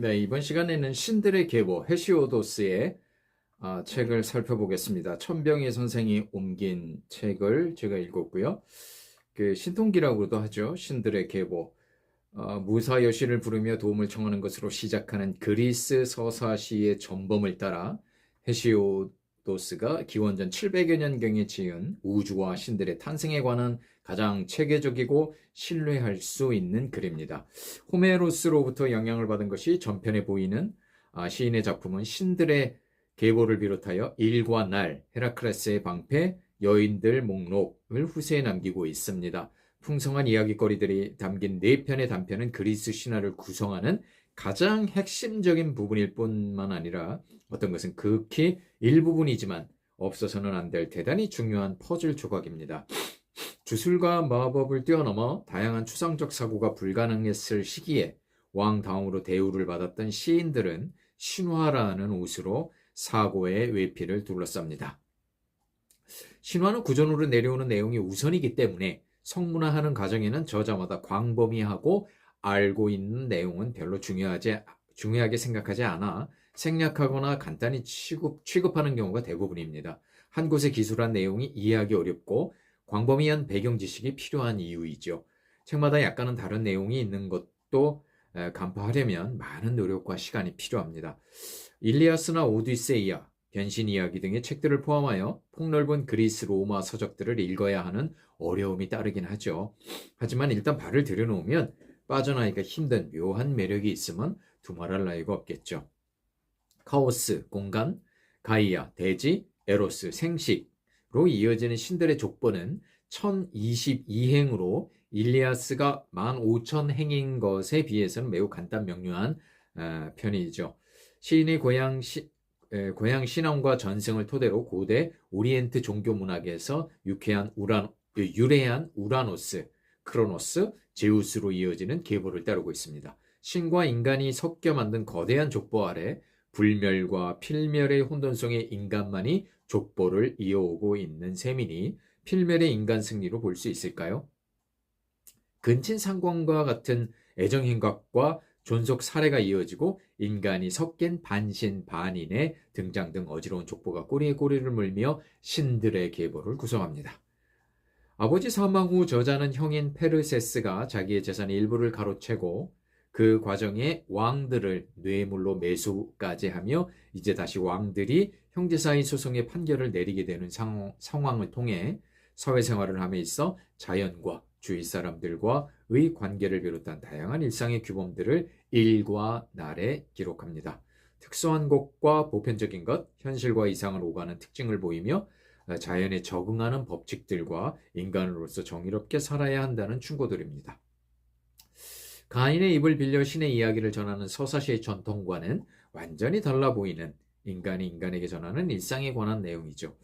네, 이번 시간에는 신들의 계보 헤시오도스의 책을 살펴보겠습니다. 천병희 선생이 옮긴 책을 제가 읽었고요. 그 신통기라고도 하죠. 신들의 계보. 무사 여신을 부르며 도움을 청하는 것으로 시작하는 그리스 서사시의 전범을 따라 헤시오도스가 기원전 700여 년경에 지은 우주와 신들의 탄생에 관한 가장 체계적이고 신뢰할 수 있는 글입니다. 호메로스로부터 영향을 받은 것이 전편에 보이는 시인의 작품은 신들의 계보를 비롯하여 일과 날, 헤라클레스의 방패, 여인들 목록을 후세에 남기고 있습니다. 풍성한 이야기거리들이 담긴 4편의 단편은 그리스 신화를 구성하는 가장 핵심적인 부분일 뿐만 아니라 어떤 것은 극히 일부분이지만 없어서는 안 될 대단히 중요한 퍼즐 조각입니다. 주술과 마법을 뛰어넘어 다양한 추상적 사고가 불가능했을 시기에 왕 다음으로 대우를 받았던 시인들은 신화라는 옷으로 사고의 외피를 둘러쌉니다. 신화는 구전으로 내려오는 내용이 우선이기 때문에 성문화하는 과정에는 저자마다 광범위하고 알고 있는 내용은 별로 중요하게 생각하지 않아 생략하거나 간단히 취급하는 경우가 대부분입니다. 한 곳의 기술한 내용이 이해하기 어렵고 광범위한 배경 지식이 필요한 이유이죠. 책마다 약간은 다른 내용이 있는 것도 간파하려면 많은 노력과 시간이 필요합니다. 일리아스나 오디세이아, 변신 이야기 등의 책들을 포함하여 폭넓은 그리스 로마 서적들을 읽어야 하는 어려움이 따르긴 하죠. 하지만 일단 발을 들여놓으면 빠져나기가 힘든 묘한 매력이 있으면 두말할 나위가 없겠죠. 카오스, 공간, 가이아, 대지, 에로스, 생식로 이어지는 신들의 족보는 1022행으로 일리아스가 15,000행인 것에 비해서는 매우 간단 명료한 편이죠. 시인의 고향 신앙과 전승을 토대로 고대 오리엔트 종교 문학에서 유래한 우라노스, 크로노스, 제우스로 이어지는 계보를 따르고 있습니다. 신과 인간이 섞여 만든 거대한 족보 아래 불멸과 필멸의 혼돈성의 인간만이 족보를 이어오고 있는 셈이니 필멸의 인간 승리로 볼 수 있을까요? 근친상공과 같은 애정행각과 존속 사례가 이어지고 인간이 섞인 반신반인의 등장 등 어지러운 족보가 꼬리에 꼬리를 물며 신들의 계보를 구성합니다. 아버지 사망 후 저자는 형인 페르세스가 자기의 재산의 일부를 가로채고 그 과정에 왕들을 뇌물로 매수까지 하며 이제 다시 왕들이 형제 사이 소송의 판결을 내리게 되는 상황을 통해 사회생활을 함에 있어 자연과 주위 사람들과의 관계를 비롯한 다양한 일상의 규범들을 일과 날에 기록합니다. 특수한 것과 보편적인 것, 현실과 이상을 오가는 특징을 보이며 자연에 적응하는 법칙들과 인간으로서 정의롭게 살아야 한다는 충고들입니다. 가인의 입을 빌려 신의 이야기를 전하는 서사시의 전통과는 완전히 달라 보이는 인간이 인간에게 전하는 일상에 관한 내용이죠.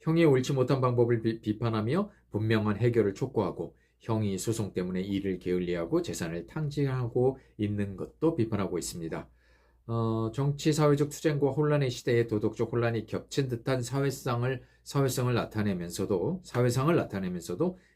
형이 옳지 못한 방법을 비판하며 분명한 해결을 촉구하고 형이 소송 때문에 일을 게을리하고 재산을 탕진하고 있는 것도 비판하고 있습니다. 정치 사회적 투쟁과 혼란의 시대에 도덕적 혼란이 겹친 듯한 사회성을 나타내면서도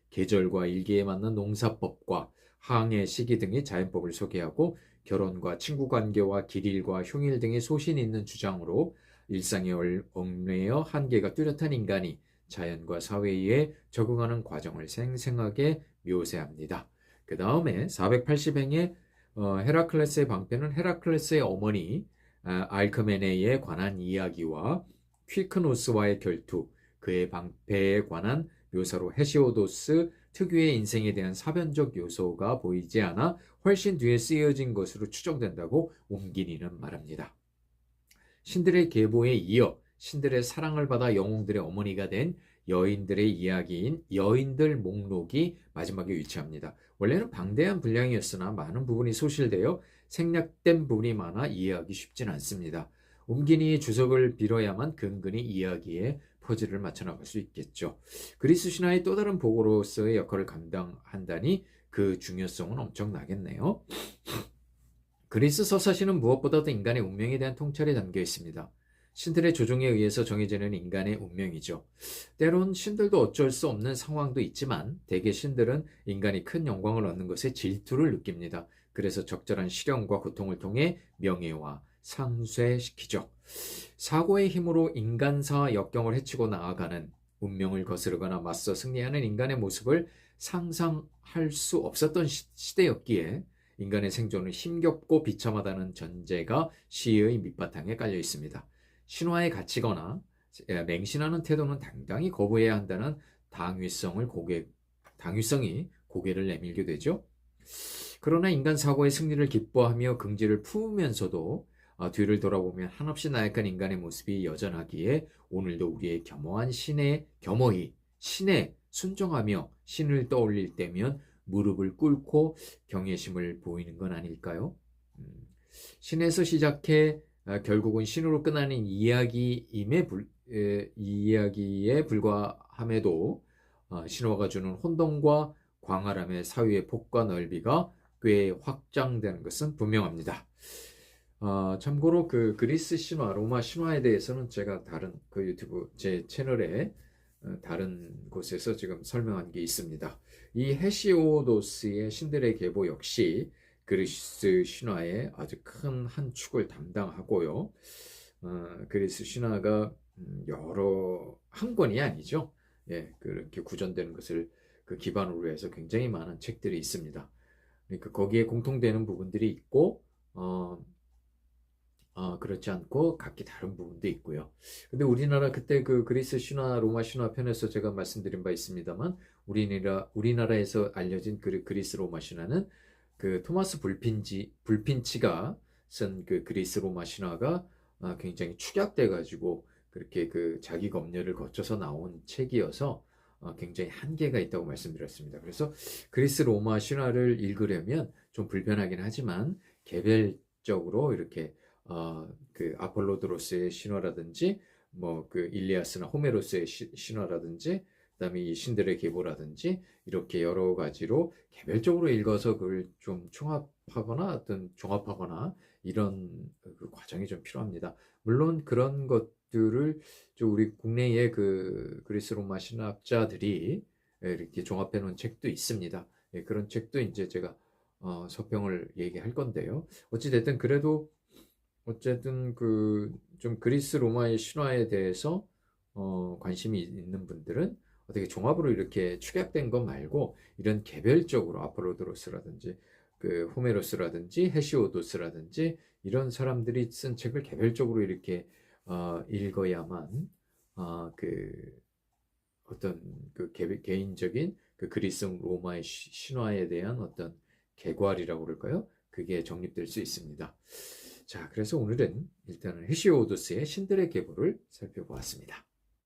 계절과 일기에 맞는 농사법과 항해 시기 등의 자연법을 소개하고 결혼과 친구관계와 길일과 흉일 등의 소신 있는 주장으로 일상에 얽매여 한계가 뚜렷한 인간이 자연과 사회에 적응하는 과정을 생생하게 묘사합니다. 그 다음에 480행의 헤라클레스의 방패는 헤라클레스의 어머니 알크메네에 관한 이야기와 퀴크노스와의 결투, 그의 방패에 관한 묘사로 헤시오도스 특유의 인생에 대한 사변적 요소가 보이지 않아 훨씬 뒤에 쓰여진 것으로 추정된다고 옮기니는 말합니다. 신들의 계보에 이어 신들의 사랑을 받아 영웅들의 어머니가 된 여인들의 이야기인 여인들 목록이 마지막에 위치합니다. 원래는 방대한 분량이었으나 많은 부분이 소실되어 생략된 부분이 많아 이해하기 쉽진 않습니다. 옮기니의 주석을 빌어야만 근근히 이야기에 퍼즐을 맞춰 나갈 수 있겠죠. 그리스 신화의 또 다른 보고로서의 역할을 감당한다니 그 중요성은 엄청나겠네요. 그리스 서사시는 무엇보다도 인간의 운명에 대한 통찰이 담겨 있습니다. 신들의 조종에 의해서 정해지는 인간의 운명이죠. 때론 신들도 어쩔 수 없는 상황도 있지만 대개 신들은 인간이 큰 영광을 얻는 것에 질투를 느낍니다. 그래서 적절한 실현과 고통을 통해 명예와 상쇄시키죠. 사고의 힘으로 인간사와 역경을 헤치고 나아가는 운명을 거스르거나 맞서 승리하는 인간의 모습을 상상할 수 없었던 시대였기에 인간의 생존은 힘겹고 비참하다는 전제가 시의 밑바탕에 깔려 있습니다. 신화에 갇히거나 맹신하는 태도는 당당히 거부해야 한다는 당위성이 고개를 내밀게 되죠. 그러나 인간 사고의 승리를 기뻐하며 긍지를 품으면서도 뒤를 돌아보면 한없이 나약한 인간의 모습이 여전하기에 오늘도 우리의 겸허히 신에 순종하며 신을 떠올릴 때면 무릎을 ቁ꿇고 경외심을 보이는 건 아닐까요? 신에서 시작해 결국은 신으로 끝나는 이야기에 불과함에도 신화가 주는 혼돈과 광활함의 사유의 폭과 넓이가 꽤 확장되는 것은 분명합니다. 참고로 그 그리스 신화, 로마 신화에 대해서는 제가 다른 그 유튜브 제 채널에 다른 곳에서 지금 설명한 게 있습니다. 이 헤시오도스의 신들의 계보 역시 그리스 신화의 아주 큰 한 축을 담당하고요. 그리스 신화가 여러 한 권이 아니죠. 예, 그렇게 구전되는 것을 그 기반으로 해서 굉장히 많은 책들이 있습니다. 그러니까 거기에 공통되는 부분들이 있고, 그렇지 않고 각기 다른 부분도 있고요. 근데 우리나라 그때 그 그리스 신화, 로마 신화 편에서 제가 말씀드린 바 있습니다만, 우리나라에서 알려진 그리스 로마 신화는 그 토마스 불핀치가 쓴 그 그리스 로마 신화가 굉장히 축약돼 가지고 그렇게 그 자기 검열을 거쳐서 나온 책이어서 굉장히 한계가 있다고 말씀드렸습니다. 그래서 그리스 로마 신화를 읽으려면 좀 불편하긴 하지만 개별적으로 이렇게 그 아폴로드로스의 신화라든지 뭐 그 일리아스나 호메로스의 신화라든지 그다음에 이 신들의 계보라든지 이렇게 여러 가지로 개별적으로 읽어서 그걸 좀 종합하거나 이런 그 과정이 좀 필요합니다. 물론 그런 것들을 좀 우리 국내의 그 그리스 로마 신학자들이 이렇게 종합해 놓은 책도 있습니다. 예, 그런 책도 이제 제가 서평을 얘기할 건데요. 어찌됐든 그래도 어쨌든 그 좀 그리스 로마의 신화에 대해서 관심이 있는 분들은 어떻게 종합으로 이렇게 축약된 것 말고 이런 개별적으로 아폴로도로스라든지 그 호메로스라든지 헤시오도스라든지 이런 사람들이 쓴 책을 개별적으로 이렇게 읽어야만 그 어떤 그 개인적인 그 그리스 로마의 신화에 대한 어떤 개괄이라고 그럴까요? 그게 정립될 수 있습니다. 자, 그래서 오늘은 일단은 헤시오도스의 신들의 계보를 살펴보았습니다.